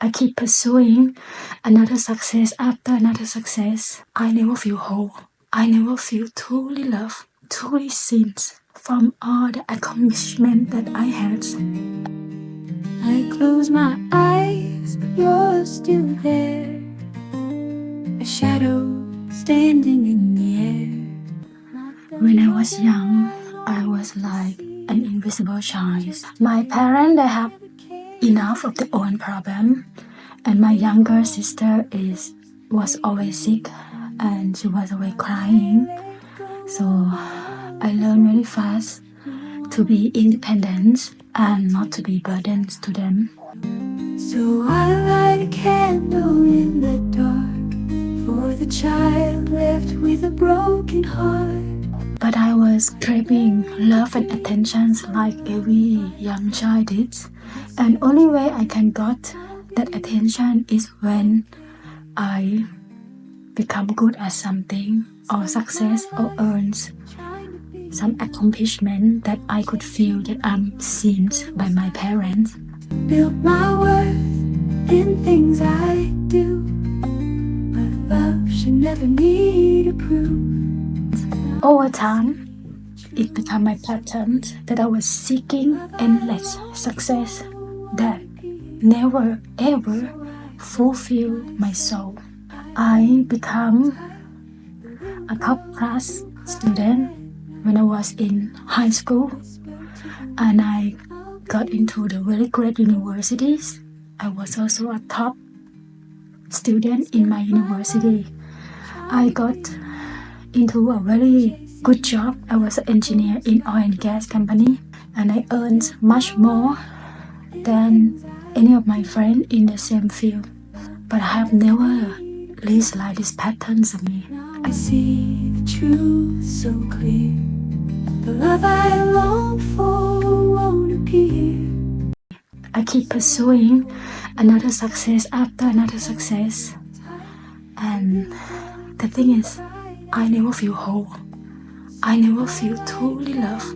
I keep pursuing another success after another success. I never feel whole. I never feel truly loved, truly seen from all the accomplishment that I had. I close my eyes, but you're still there, a shadow standing in the air. When I was young, I was like an invisible child. My parents, they have enough of their own problem, and my younger sister was always sick, and she was always crying. So I learned really fast to be independent and not to be burdens to them. So I light a candle in the dark for the child left with a broken heart. But I was craving love and attention like every young child did. And only way I can got that attention is when I become good at something or success or earns some accomplishment that I could feel that I'm seen by my parents. Built my worth in things I do, but love should never need a proof. Over time, it became my pattern that I was seeking endless success that never ever fulfilled my soul. I become a top class student when I was in high school, and I got into the very great universities. I was also a top student in my university. I got into a very good job. I was an engineer in oil and gas company, and I earned much more than any of my friends in the same field. But I have never lived like these patterns of me. I see the truth so clear. The love I long for won't appear. I keep pursuing another success after another success, and the thing is, I never feel whole. I never feel truly loved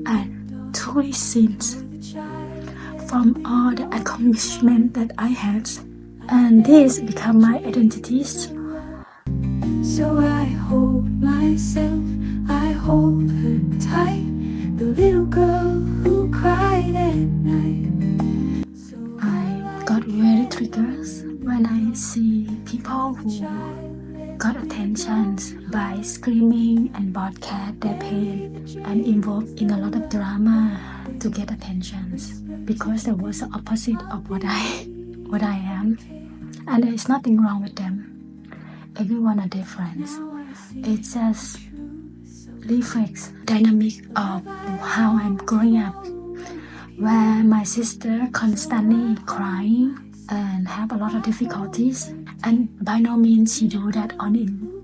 and truly seen from all the accomplishment that I had, and this become my identities. So I hold myself, I hold her tight, the little girl who cried at night. I got very triggers when I see people who got attention by screaming and broadcast their pain and involved in a lot of drama to get attention, because there was the opposite of what I am, and there is nothing wrong with them. Everyone are different. It just reflects dynamic of how I'm growing up, where my sister constantly crying and have a lot of difficulties, and by no means she do that on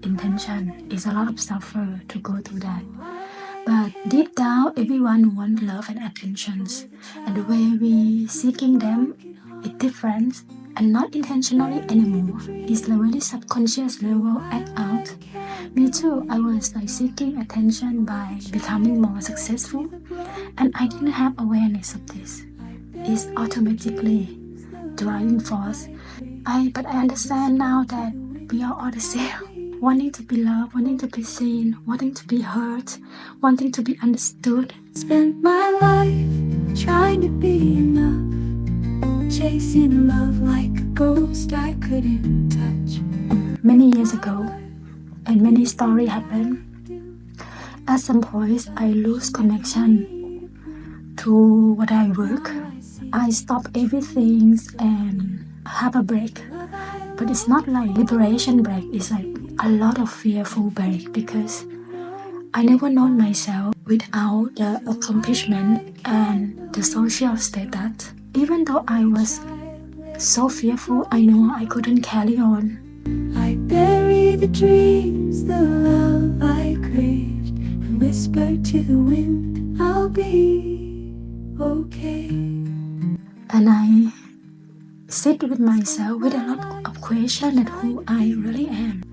intention. It's a lot of suffer to go through that, but deep down everyone wants love and attentions, and the way we seeking them is different and not intentionally anymore. It's a really subconscious level act out. Me too, I was like seeking attention by becoming more successful, and I didn't have awareness of this. It's automatically driving force. But I understand now that we are all the same, wanting to be loved, wanting to be seen, wanting to be heard, wanting to be understood. Spent my life trying to be enough, chasing love like a ghost I couldn't touch. Many years ago, and many stories happened. At some point, I lose connection to what I work. I stop everything and have a break. But it's not like liberation break. It's like a lot of fearful break, because I never known myself without the accomplishment and the social status. Even though I was so fearful, I know I couldn't carry on. I bury the dreams, the love I craved, and whisper to the wind, I'll be okay. And I sit with myself with a lot of questions at who I really am.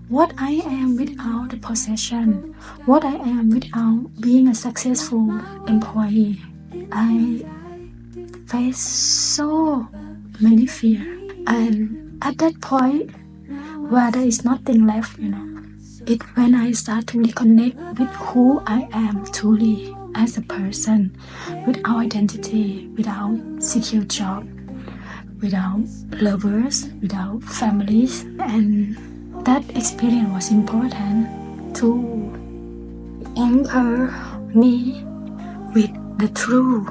What I am without the possession. What I am without being a successful employee. I face so many fears. And at that point where there is nothing left, it when I start to reconnect with who I am truly as a person, without identity, without secure job, without lovers, without families. And that experience was important to anchor me with the true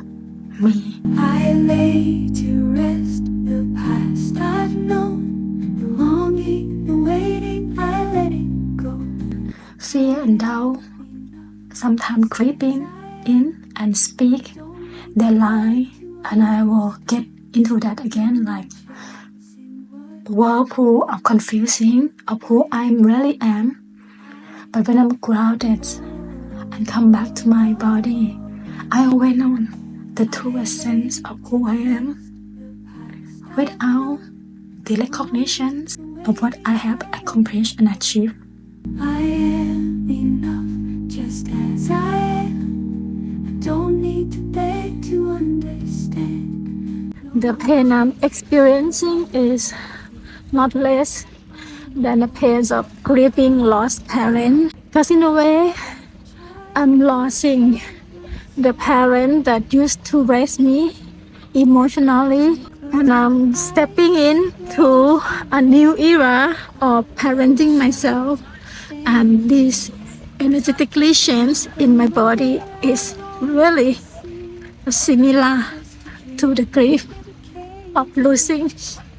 me. I lay to rest the past I've known, the longing, the waiting, I let it go. Fear and doubt sometimes creeping in and speak their lie, and I will get into that again, like whirlpool of confusing of who I really am. But when I'm grounded and come back to my body, I always know the true essence of who I am without the recognition of what I have accomplished and achieved. I am enough just as I am. I don't need to beg to understand. The pain I'm experiencing is not less than the pain of grieving lost parent. Because in a way, I'm losing the parent that used to raise me emotionally, and I'm stepping into a new era of parenting myself. And this energetically change in my body is really similar to the grief of losing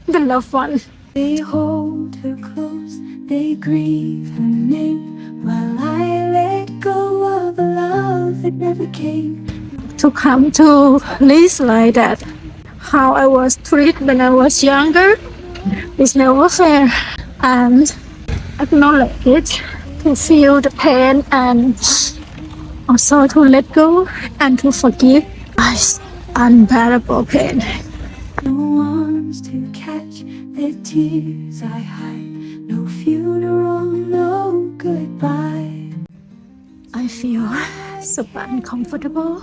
the loved one. They hold her close, they grieve her name, while I let go of a love that never came. To come to this like that, how I was treated when I was younger is never fair, and acknowledge it, to feel the pain and also to let go and to forgive is unbearable pain. No arms to catch the tears I hide, no funeral, no goodbye. I feel super uncomfortable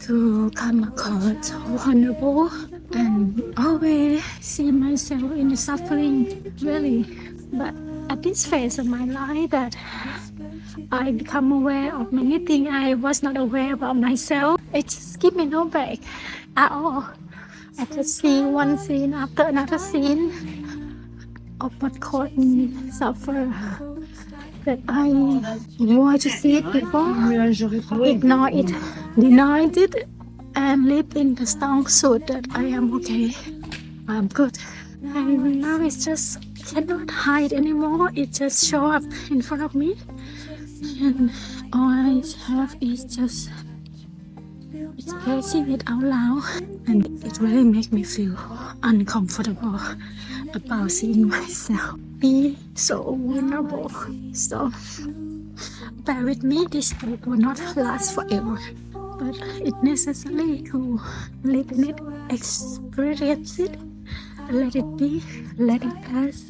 to come across vulnerable and always see myself in the suffering, really. But at this phase of my life that I become aware of many things I was not aware about myself, it just gives me no break at all. I just see one scene after another scene of what caused me suffer, that I want to see it before, ignore it, deny it, and live in the strong suit that I am okay, I'm good. And now it's just cannot hide anymore. It just show up in front of me, and all I have is just expressing it out loud, and it really makes me feel uncomfortable about seeing myself be so vulnerable. So bear with me, this book will not last forever, but it's necessary to live in it, experience it, let it be, let it pass.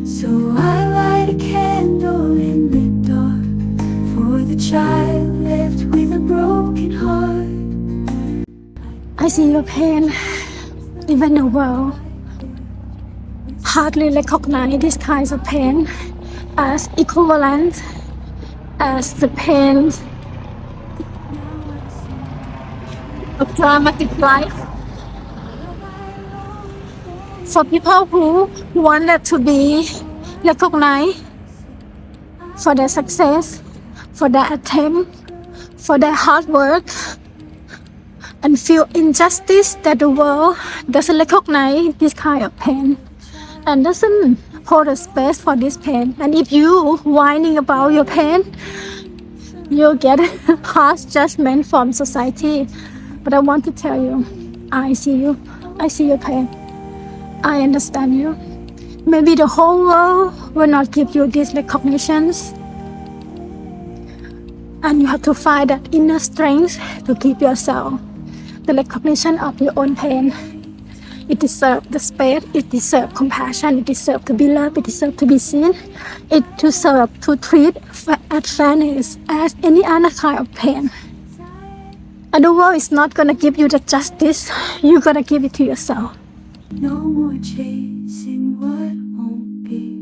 So I light a candle in the dark for the child left with a broken heart. I see your pain, even the world hardly recognize this kind of pain as equivalent as the pain of dramatic life. For people who wanted to be recognized for their success, for their attempt, for their hard work, and feel injustice that the world doesn't recognize this kind of pain and doesn't hold a space for this pain. And if you whining about your pain, you'll get harsh judgment from society. But I want to tell you, I see you. I see your pain. I understand you. Maybe the whole world will not give you these recognitions, and you have to find that inner strength to give yourself the recognition of your own pain. It deserves the space, it deserves compassion, it deserves to be loved, it deserves to be seen. It deserves to treat as fairness as any other kind of pain. And the world is not gonna give you the justice. You gotta give it to yourself. No more chasing what won't be.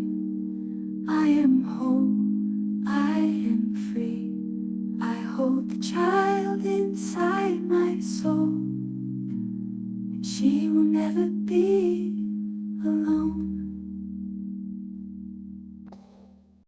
I am whole, I am free. I hold the child inside my soul, and she will never be